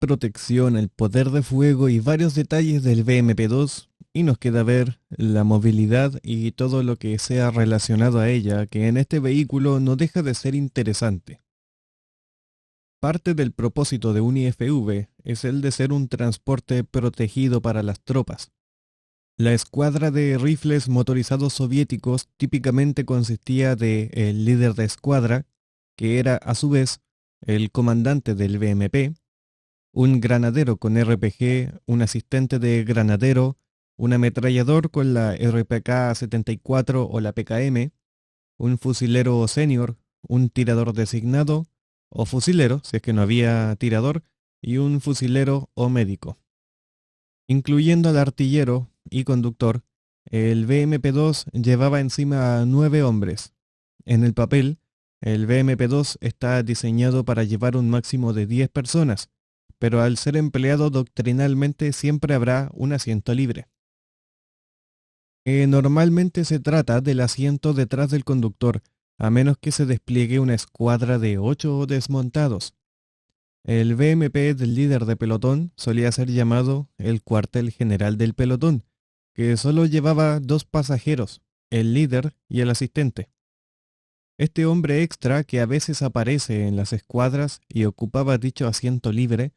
protección, el poder de fuego y varios detalles del BMP-2, y nos queda ver la movilidad y todo lo que sea relacionado a ella, que en este vehículo no deja de ser interesante. Parte del propósito de un IFV es el de ser un transporte protegido para las tropas. La escuadra de rifles motorizados soviéticos típicamente consistía de el líder de escuadra, que era a su vez el comandante del BMP, un granadero con RPG, un asistente de granadero, un ametrallador con la RPK-74 o la PKM, un fusilero senior, un tirador designado, o fusilero, si es que no había tirador, y un fusilero o médico. Incluyendo al artillero y conductor, el BMP-2 llevaba encima a 9 hombres. En el papel, el BMP-2 está diseñado para llevar un máximo de 10 personas, pero al ser empleado doctrinalmente siempre habrá un asiento libre. Normalmente se trata del asiento detrás del conductor, a menos que se despliegue una escuadra de 8 desmontados. El BMP del líder de pelotón solía ser llamado el cuartel general del pelotón, que solo llevaba 2 pasajeros, el líder y el asistente. Este hombre extra que a veces aparece en las escuadras y ocupaba dicho asiento libre,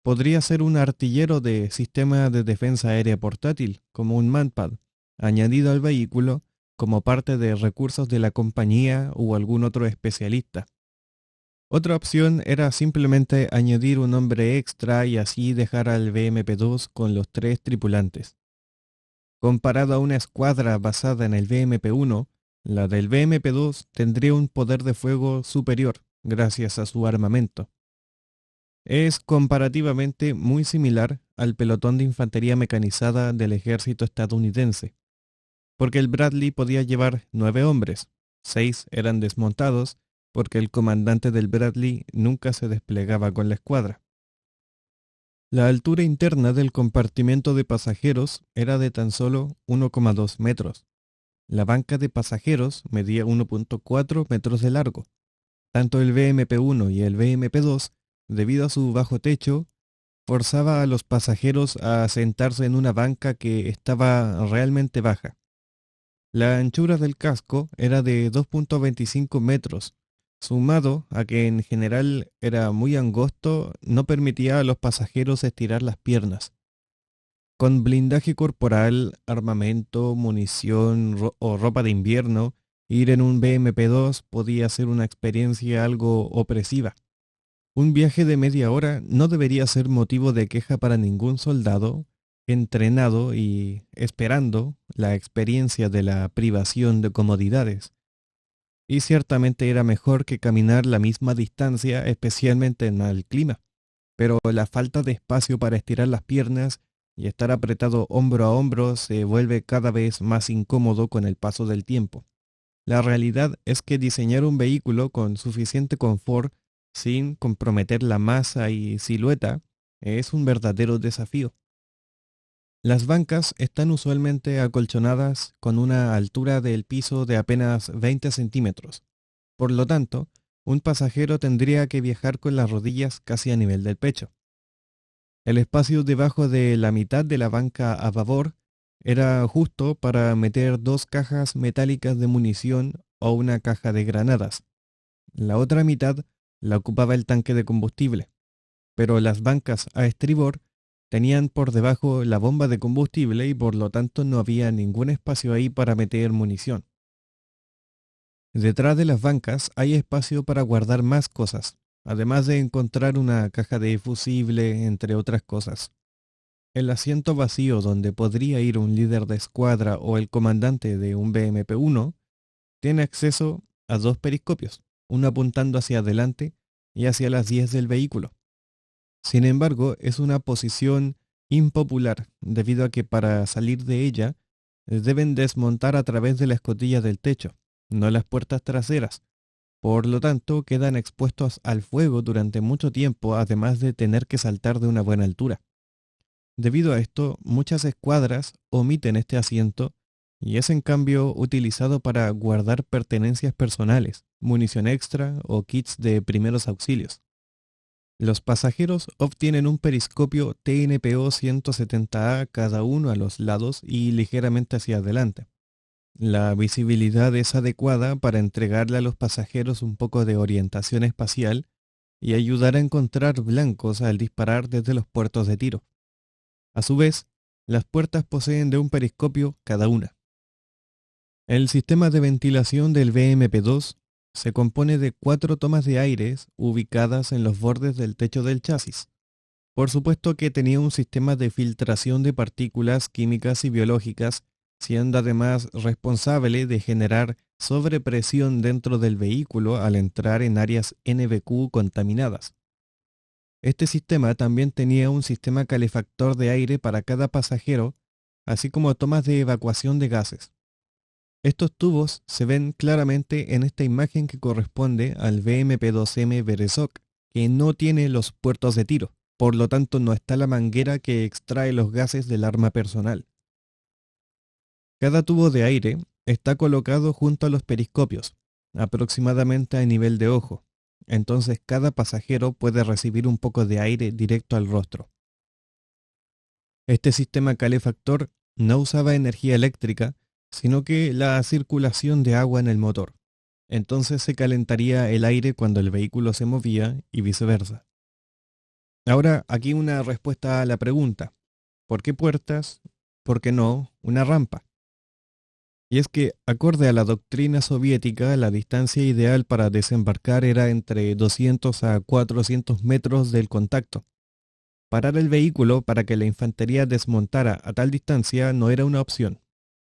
podría ser un artillero de sistema de defensa aérea portátil, como un Manpad, añadido al vehículo como parte de recursos de la compañía o algún otro especialista. Otra opción era simplemente añadir un hombre extra y así dejar al BMP-2 con los 3 tripulantes. Comparado a una escuadra basada en el BMP-1, la del BMP-2 tendría un poder de fuego superior gracias a su armamento. Es comparativamente muy similar al pelotón de infantería mecanizada del ejército estadounidense, porque el Bradley podía llevar 9 hombres, 6 eran desmontados, porque el comandante del Bradley nunca se desplegaba con la escuadra. La altura interna del compartimento de pasajeros era de tan solo 1,2 metros. La banca de pasajeros medía 1,4 metros de largo. Tanto el BMP-1 y el BMP-2, debido a su bajo techo, forzaba a los pasajeros a sentarse en una banca que estaba realmente baja. La anchura del casco era de 2,25 metros, sumado a que en general era muy angosto, no permitía a los pasajeros estirar las piernas. Con blindaje corporal, armamento, munición o ropa de invierno, ir en un BMP-2 podía ser una experiencia algo opresiva. Un viaje de media hora no debería ser motivo de queja para ningún soldado entrenado y esperando la experiencia de la privación de comodidades. Y ciertamente era mejor que caminar la misma distancia, especialmente en mal clima. Pero la falta de espacio para estirar las piernas y estar apretado hombro a hombro se vuelve cada vez más incómodo con el paso del tiempo. La realidad es que diseñar un vehículo con suficiente confort sin comprometer la masa y silueta es un verdadero desafío. Las bancas están usualmente acolchonadas con una altura del piso de apenas 20 centímetros. Por lo tanto, un pasajero tendría que viajar con las rodillas casi a nivel del pecho. El espacio debajo de la mitad de la banca a babor era justo para meter 2 cajas metálicas de munición o una caja de granadas. La otra mitad la ocupaba el tanque de combustible, pero las bancas a estribor tenían por debajo la bomba de combustible y por lo tanto no había ningún espacio ahí para meter munición. Detrás de las bancas hay espacio para guardar más cosas, además de encontrar una caja de fusible, entre otras cosas. El asiento vacío donde podría ir un líder de escuadra o el comandante de un BMP-1 tiene acceso a 2 periscopios, uno apuntando hacia adelante y hacia las 10 del vehículo. Sin embargo, es una posición impopular debido a que para salir de ella deben desmontar a través de la escotilla del techo, no las puertas traseras. Por lo tanto, quedan expuestos al fuego durante mucho tiempo, además de tener que saltar de una buena altura. Debido a esto, muchas escuadras omiten este asiento y es en cambio utilizado para guardar pertenencias personales, munición extra o kits de primeros auxilios. Los pasajeros obtienen un periscopio TNPO 170A cada uno a los lados y ligeramente hacia adelante. La visibilidad es adecuada para entregarle a los pasajeros un poco de orientación espacial y ayudar a encontrar blancos al disparar desde los puertos de tiro. A su vez, las puertas poseen de un periscopio cada una. El sistema de ventilación del BMP-2 se compone de 4 tomas de aire ubicadas en los bordes del techo del chasis. Por supuesto que tenía un sistema de filtración de partículas químicas y biológicas, siendo además responsable de generar sobrepresión dentro del vehículo al entrar en áreas NBQ contaminadas. Este sistema también tenía un sistema calefactor de aire para cada pasajero, así como tomas de evacuación de gases. Estos tubos se ven claramente en esta imagen que corresponde al BMP-2M Berezok, que no tiene los puertos de tiro, por lo tanto no está la manguera que extrae los gases del arma personal. Cada tubo de aire está colocado junto a los periscopios, aproximadamente a nivel de ojo, entonces cada pasajero puede recibir un poco de aire directo al rostro. Este sistema calefactor no usaba energía eléctrica, sino que la circulación de agua en el motor. Entonces se calentaría el aire cuando el vehículo se movía y viceversa. Ahora, aquí una respuesta a la pregunta: ¿por qué puertas? ¿Por qué no una rampa? Y es que, acorde a la doctrina soviética, la distancia ideal para desembarcar era entre 200 a 400 metros del contacto. Parar el vehículo para que la infantería desmontara a tal distancia no era una opción,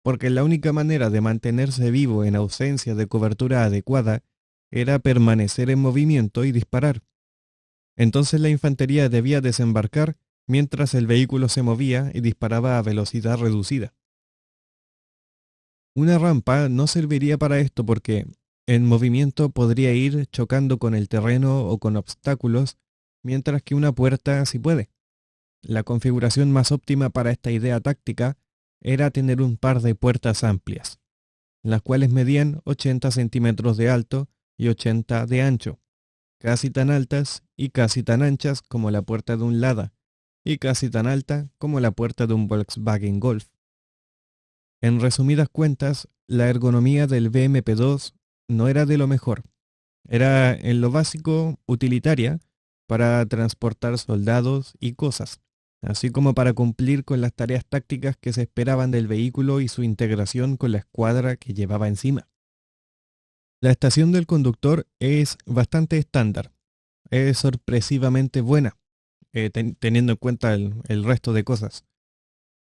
porque la única manera de mantenerse vivo en ausencia de cobertura adecuada era permanecer en movimiento y disparar. Entonces la infantería debía desembarcar mientras el vehículo se movía y disparaba a velocidad reducida. Una rampa no serviría para esto porque en movimiento podría ir chocando con el terreno o con obstáculos, mientras que una puerta sí puede. La configuración más óptima para esta idea táctica era tener un par de puertas amplias, las cuales medían 80 centímetros de alto y 80 de ancho, casi tan altas y casi tan anchas como la puerta de un Lada, y casi tan alta como la puerta de un Volkswagen Golf. En resumidas cuentas, la ergonomía del BMP-2 no era de lo mejor. Era en lo básico utilitaria para transportar soldados y cosas, así como para cumplir con las tareas tácticas que se esperaban del vehículo y su integración con la escuadra que llevaba encima. La estación del conductor es bastante estándar, es sorpresivamente buena, teniendo en cuenta el resto de cosas.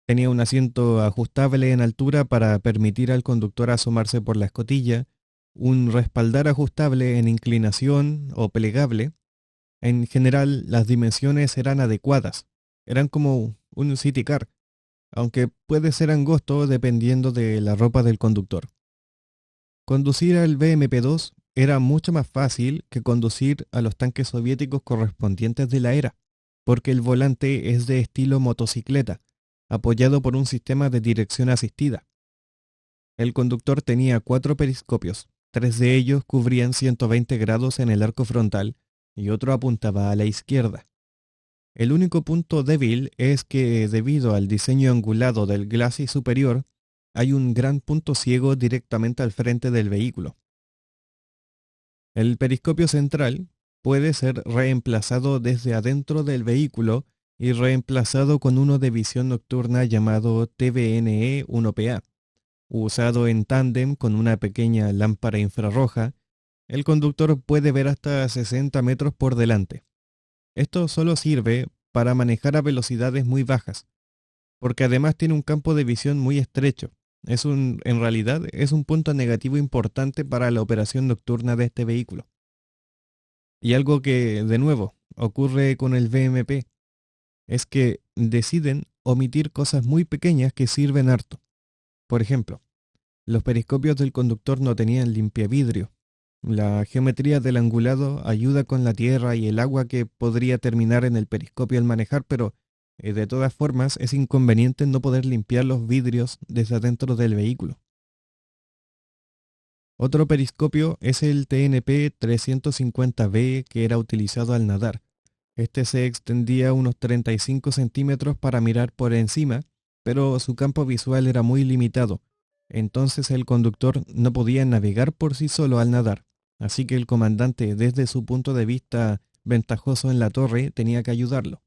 Tenía un asiento ajustable en altura para permitir al conductor asomarse por la escotilla, un respaldar ajustable en inclinación o plegable. En general, las dimensiones eran adecuadas, eran como un city car, aunque puede ser angosto dependiendo de la ropa del conductor. Conducir al BMP-2 era mucho más fácil que conducir a los tanques soviéticos correspondientes de la era, porque el volante es de estilo motocicleta, apoyado por un sistema de dirección asistida. El conductor tenía 4 periscopios, 3 de ellos cubrían 120 grados en el arco frontal y otro apuntaba a la izquierda. El único punto débil es que, debido al diseño angulado del glacis superior, hay un gran punto ciego directamente al frente del vehículo. El periscopio central puede ser reemplazado desde adentro del vehículo y reemplazado con uno de visión nocturna llamado TVNE-1PA, usado en tándem con una pequeña lámpara infrarroja. El conductor puede ver hasta 60 metros por delante. Esto solo sirve para manejar a velocidades muy bajas, porque además tiene un campo de visión muy estrecho. En realidad es un punto negativo importante para la operación nocturna de este vehículo. Y algo que, de nuevo, ocurre con el BMP, es que deciden omitir cosas muy pequeñas que sirven harto. Por ejemplo, los periscopios del conductor no tenían limpiavidrio. La geometría del angulado ayuda con la tierra y el agua que podría terminar en el periscopio al manejar, pero de todas formas es inconveniente no poder limpiar los vidrios desde adentro del vehículo. Otro periscopio es el TNP 350B que era utilizado al nadar, Este se extendía unos 35 centímetros para mirar por encima, pero su campo visual era muy limitado, entonces el conductor no podía navegar por sí solo al nadar, así que el comandante, desde su punto de vista ventajoso en la torre, tenía que ayudarlo.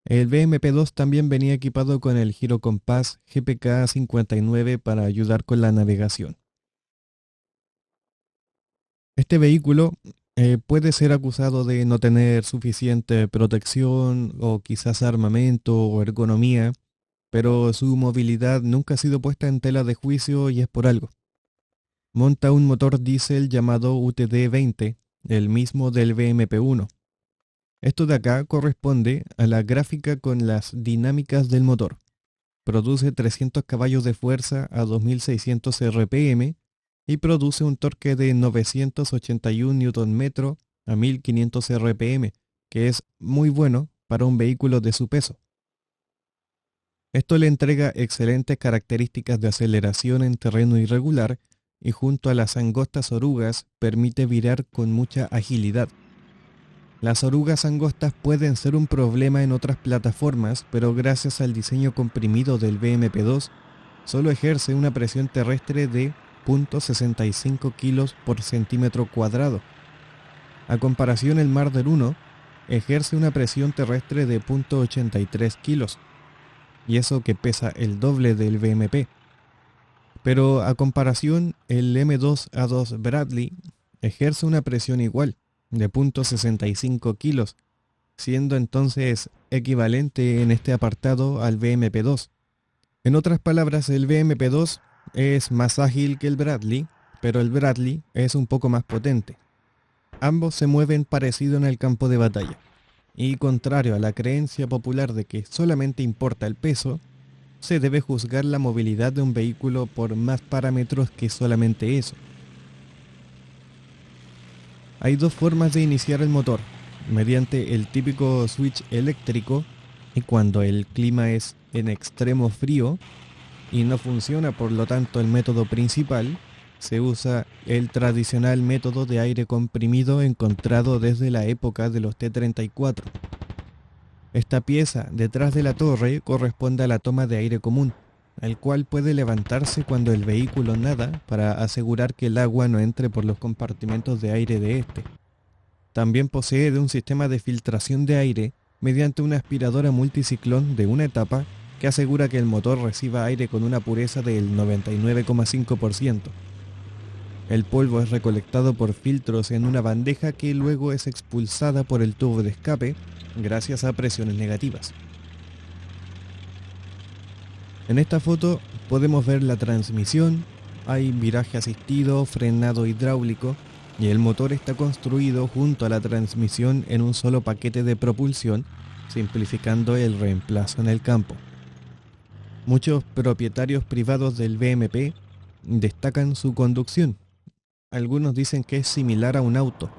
El BMP-2 también venía equipado con el girocompás GPK-59 para ayudar con la navegación. Este vehículo puede ser acusado de no tener suficiente protección o quizás armamento o ergonomía, pero su movilidad nunca ha sido puesta en tela de juicio y es por algo. Monta un motor diésel llamado UTD-20, el mismo del BMP-1. Esto de acá corresponde a la gráfica con las dinámicas del motor. Produce 300 caballos de fuerza a 2600 RPM y produce un torque de 981 Nm a 1500 RPM, que es muy bueno para un vehículo de su peso. Esto le entrega excelentes características de aceleración en terreno irregular y junto a las angostas orugas permite virar con mucha agilidad. Las orugas angostas pueden ser un problema en otras plataformas, pero gracias al diseño comprimido del BMP-2, solo ejerce una presión terrestre de 0.65 kilos por centímetro cuadrado. A comparación, el Marder 1 ejerce una presión terrestre de 0.83 kilos, y eso que pesa el doble del BMP. Pero a comparación, el M2A2 Bradley ejerce una presión igual, de 0.65 kilos, siendo entonces equivalente en este apartado al BMP-2. En otras palabras, el BMP-2 es más ágil que el Bradley, pero el Bradley es un poco más potente. Ambos se mueven parecido en el campo de batalla, y contrario a la creencia popular de que solamente importa el peso, se debe juzgar la movilidad de un vehículo por más parámetros que solamente eso. Hay dos formas de iniciar el motor, mediante el típico switch eléctrico, y cuando el clima es en extremo frío y no funciona por lo tanto el método principal, se usa el tradicional método de aire comprimido encontrado desde la época de los T-34. Esta pieza detrás de la torre corresponde a la toma de aire común, el cual puede levantarse cuando el vehículo nada para asegurar que el agua no entre por los compartimentos de aire de este. También posee de un sistema de filtración de aire mediante una aspiradora multiciclón de una etapa que asegura que el motor reciba aire con una pureza del 99,5%. El polvo es recolectado por filtros en una bandeja que luego es expulsada por el tubo de escape gracias a presiones negativas. En esta foto podemos ver la transmisión, hay viraje asistido, frenado hidráulico y el motor está construido junto a la transmisión en un solo paquete de propulsión, simplificando el reemplazo en el campo. Muchos propietarios privados del BMP destacan su conducción. Algunos dicen que es similar a un auto.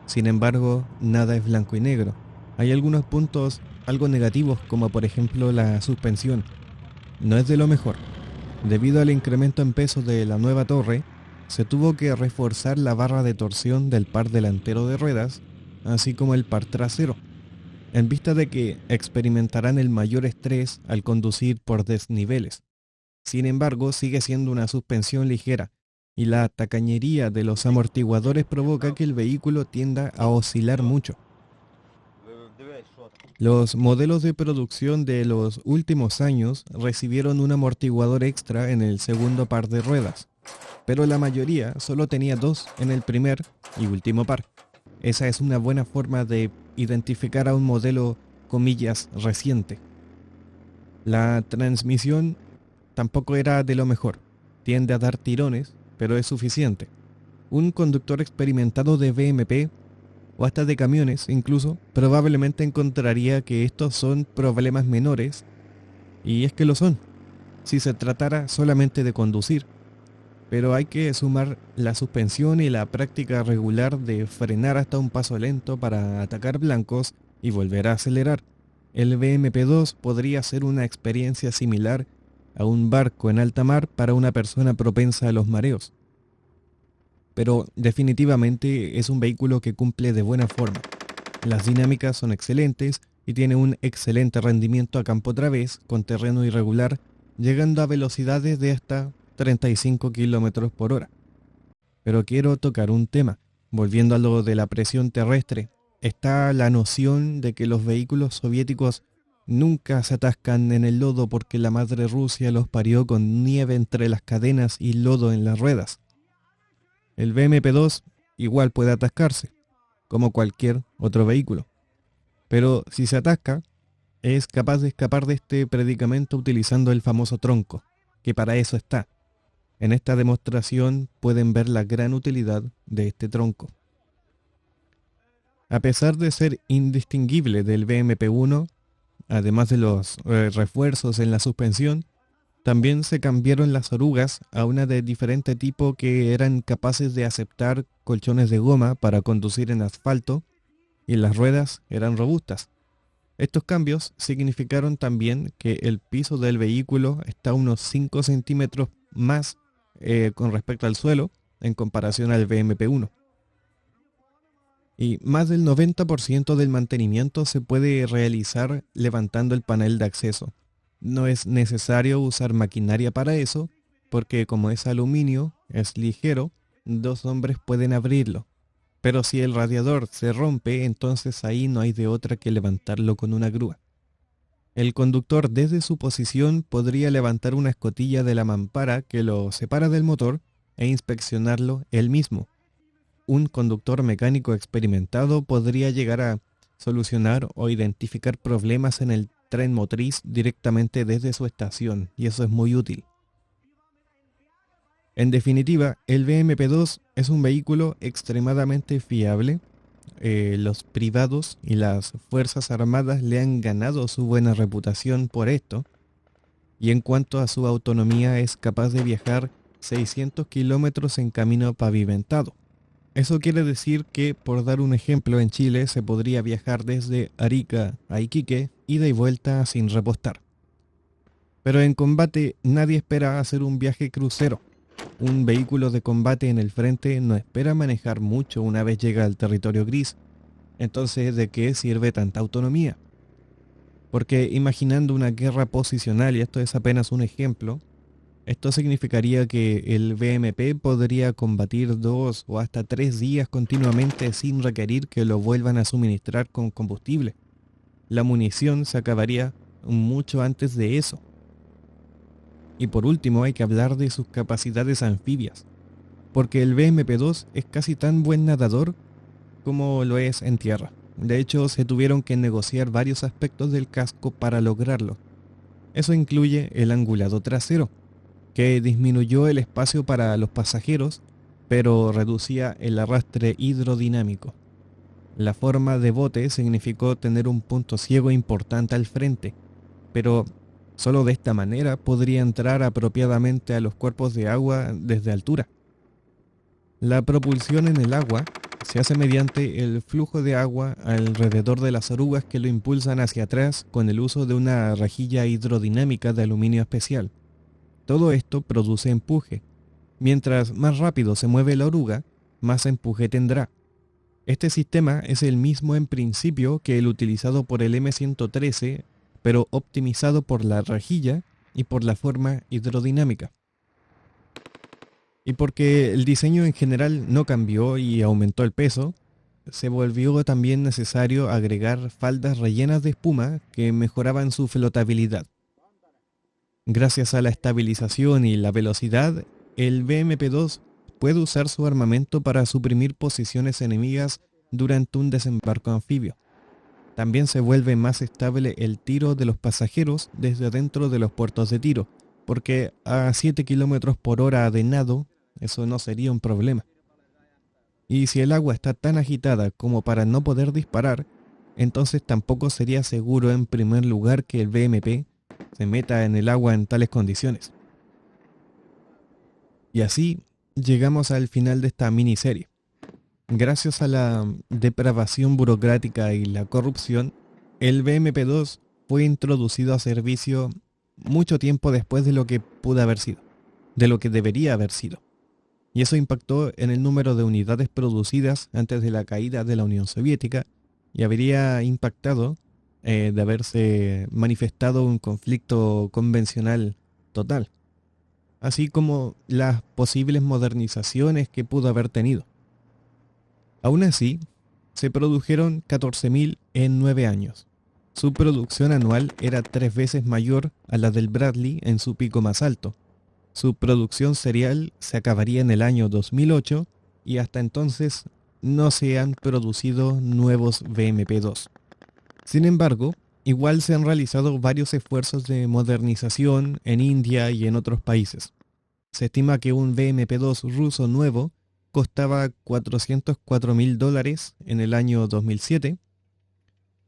Sin embargo, nada es blanco y negro. Hay algunos puntos algo negativos, como por ejemplo la suspensión. No es de lo mejor. Debido al incremento en peso de la nueva torre, se tuvo que reforzar la barra de torsión del par delantero de ruedas, así como el par trasero, en vista de que experimentarán el mayor estrés al conducir por desniveles. Sin embargo, sigue siendo una suspensión ligera, y la tacañería de los amortiguadores provoca que el vehículo tienda a oscilar mucho. Los modelos de producción de los últimos años recibieron un amortiguador extra en el segundo par de ruedas, pero la mayoría solo tenía dos en el primer y último par. Esa es una buena forma de identificar a un modelo, comillas, reciente. La transmisión tampoco era de lo mejor. Tiende a dar tirones, pero es suficiente. Un conductor experimentado de BMP o hasta de camiones incluso, probablemente encontraría que estos son problemas menores, y es que lo son, si se tratara solamente de conducir. Pero hay que sumar la suspensión y la práctica regular de frenar hasta un paso lento para atacar blancos y volver a acelerar. El BMP-2 podría ser una experiencia similar a un barco en alta mar para una persona propensa a los mareos. Pero definitivamente es un vehículo que cumple de buena forma. Las dinámicas son excelentes y tiene un excelente rendimiento a campo traviesa con terreno irregular, llegando a velocidades de hasta 35 kilómetros por hora. Pero quiero tocar un tema. Volviendo a lo de la presión terrestre, está la noción de que los vehículos soviéticos nunca se atascan en el lodo porque la madre Rusia los parió con nieve entre las cadenas y lodo en las ruedas. El BMP-2 igual puede atascarse, como cualquier otro vehículo. Pero si se atasca, es capaz de escapar de este predicamento utilizando el famoso tronco, que para eso está. En esta demostración pueden ver la gran utilidad de este tronco. A pesar de ser indistinguible del BMP-1, además de los refuerzos en la suspensión, también se cambiaron las orugas a una de diferente tipo que eran capaces de aceptar colchones de goma para conducir en asfalto y las ruedas eran robustas. Estos cambios significaron también que el piso del vehículo está unos 5 centímetros más con respecto al suelo en comparación al BMP-1. Y más del 90% del mantenimiento se puede realizar levantando el panel de acceso. No es necesario usar maquinaria para eso, porque como es aluminio, es ligero, 2 hombres pueden abrirlo. Pero si el radiador se rompe, entonces ahí no hay de otra que levantarlo con una grúa. El conductor desde su posición podría levantar una escotilla de la mampara que lo separa del motor e inspeccionarlo él mismo. Un conductor mecánico experimentado podría llegar a solucionar o identificar problemas en el tren motriz directamente desde su estación, y eso es muy útil. En definitiva, el BMP-2 es un vehículo extremadamente fiable. Los privados y las Fuerzas Armadas le han ganado su buena reputación por esto, y en cuanto a su autonomía es capaz de viajar 600 kilómetros en camino pavimentado. Eso quiere decir que, por dar un ejemplo, en Chile se podría viajar desde Arica a Iquique, ida y vuelta sin repostar. Pero en combate nadie espera hacer un viaje crucero. Un vehículo de combate en el frente no espera manejar mucho una vez llega al territorio gris. Entonces, ¿de qué sirve tanta autonomía? Porque imaginando una guerra posicional, y esto es apenas un ejemplo, esto significaría que el BMP podría combatir 2 o hasta 3 días continuamente sin requerir que lo vuelvan a suministrar con combustible. La munición se acabaría mucho antes de eso. Y por último hay que hablar de sus capacidades anfibias, porque el BMP-2 es casi tan buen nadador como lo es en tierra. De hecho, se tuvieron que negociar varios aspectos del casco para lograrlo. Eso incluye el angulado trasero, que disminuyó el espacio para los pasajeros, pero reducía el arrastre hidrodinámico. La forma de bote significó tener un punto ciego importante al frente, pero solo de esta manera podría entrar apropiadamente a los cuerpos de agua desde altura. La propulsión en el agua se hace mediante el flujo de agua alrededor de las orugas que lo impulsan hacia atrás con el uso de una rejilla hidrodinámica de aluminio especial. Todo esto produce empuje. Mientras más rápido se mueve la oruga, más empuje tendrá. Este sistema es el mismo en principio que el utilizado por el M113, pero optimizado por la rejilla y por la forma hidrodinámica. Y porque el diseño en general no cambió y aumentó el peso, se volvió también necesario agregar faldas rellenas de espuma que mejoraban su flotabilidad. Gracias a la estabilización y la velocidad, el BMP-2 puede usar su armamento para suprimir posiciones enemigas durante un desembarco anfibio. También se vuelve más estable el tiro de los pasajeros desde dentro de los puertos de tiro, porque a 7 km por hora de nado, eso no sería un problema. Y si el agua está tan agitada como para no poder disparar, entonces tampoco sería seguro en primer lugar que el BMP se meta en el agua en tales condiciones. Y así llegamos al final de esta miniserie. Gracias a la depravación burocrática y la corrupción, el BMP-2 fue introducido a servicio mucho tiempo después de lo que pudo haber sido, de lo que debería haber sido. Y eso impactó en el número de unidades producidas antes de la caída de la Unión Soviética y habría impactado de haberse manifestado un conflicto convencional total, así como las posibles modernizaciones que pudo haber tenido. Aún así, se produjeron 14.000 en 9 años. Su producción anual era 3 veces mayor a la del Bradley en su pico más alto. Su producción serial se acabaría en el año 2008 y hasta entonces no se han producido nuevos BMP-2. Sin embargo, igual se han realizado varios esfuerzos de modernización en India y en otros países. Se estima que un BMP-2 ruso nuevo costaba $404.000 en el año 2007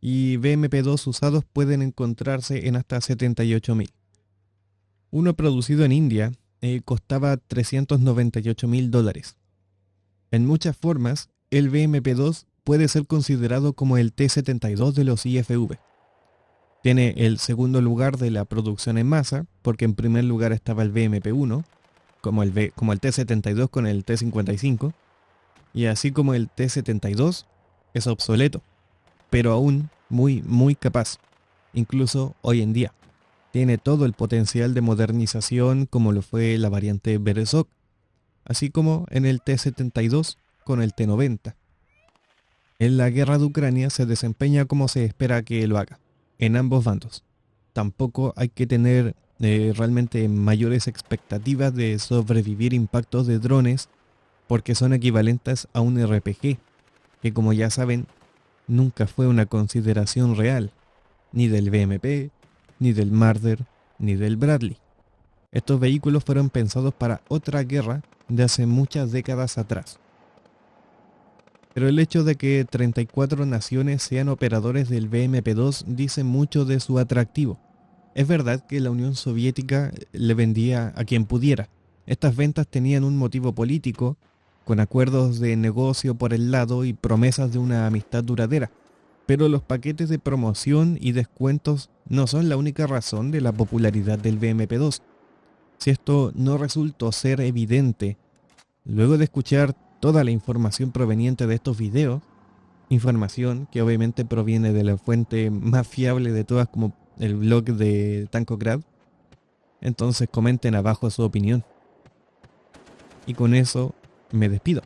y BMP-2 usados pueden encontrarse en hasta 78.000. Uno producido en India costaba $398.000. En muchas formas, el BMP-2 puede ser considerado como el T-72 de los IFV. Tiene el segundo lugar de la producción en masa, porque en primer lugar estaba el BMP-1, como el T-72 con el T-55, y así como el T-72 es obsoleto, pero aún muy capaz, incluso hoy en día. Tiene todo el potencial de modernización como lo fue la variante Berezovsk, así como en el T-72 con el T-90. En la guerra de Ucrania se desempeña como se espera que lo haga, en ambos bandos. Tampoco hay que tener realmente mayores expectativas de sobrevivir impactos de drones porque son equivalentes a un RPG, que como ya saben, nunca fue una consideración real, ni del BMP, ni del Marder, ni del Bradley. Estos vehículos fueron pensados para otra guerra de hace muchas décadas atrás. Pero el hecho de que 34 naciones sean operadores del BMP-2 dice mucho de su atractivo. Es verdad que la Unión Soviética le vendía a quien pudiera. Estas ventas tenían un motivo político, con acuerdos de negocio por el lado y promesas de una amistad duradera. Pero los paquetes de promoción y descuentos no son la única razón de la popularidad del BMP-2. Si esto no resultó ser evidente, luego de escuchar toda la información proveniente de estos videos, información que obviamente proviene de la fuente más fiable de todas como el blog de Tankograd, entonces comenten abajo su opinión. Y con eso me despido.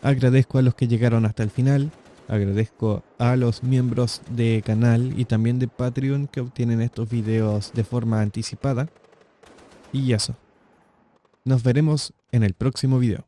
Agradezco a los que llegaron hasta el final, agradezco a los miembros de canal y también de Patreon que obtienen estos videos de forma anticipada. Y eso. Nos veremos en el próximo video.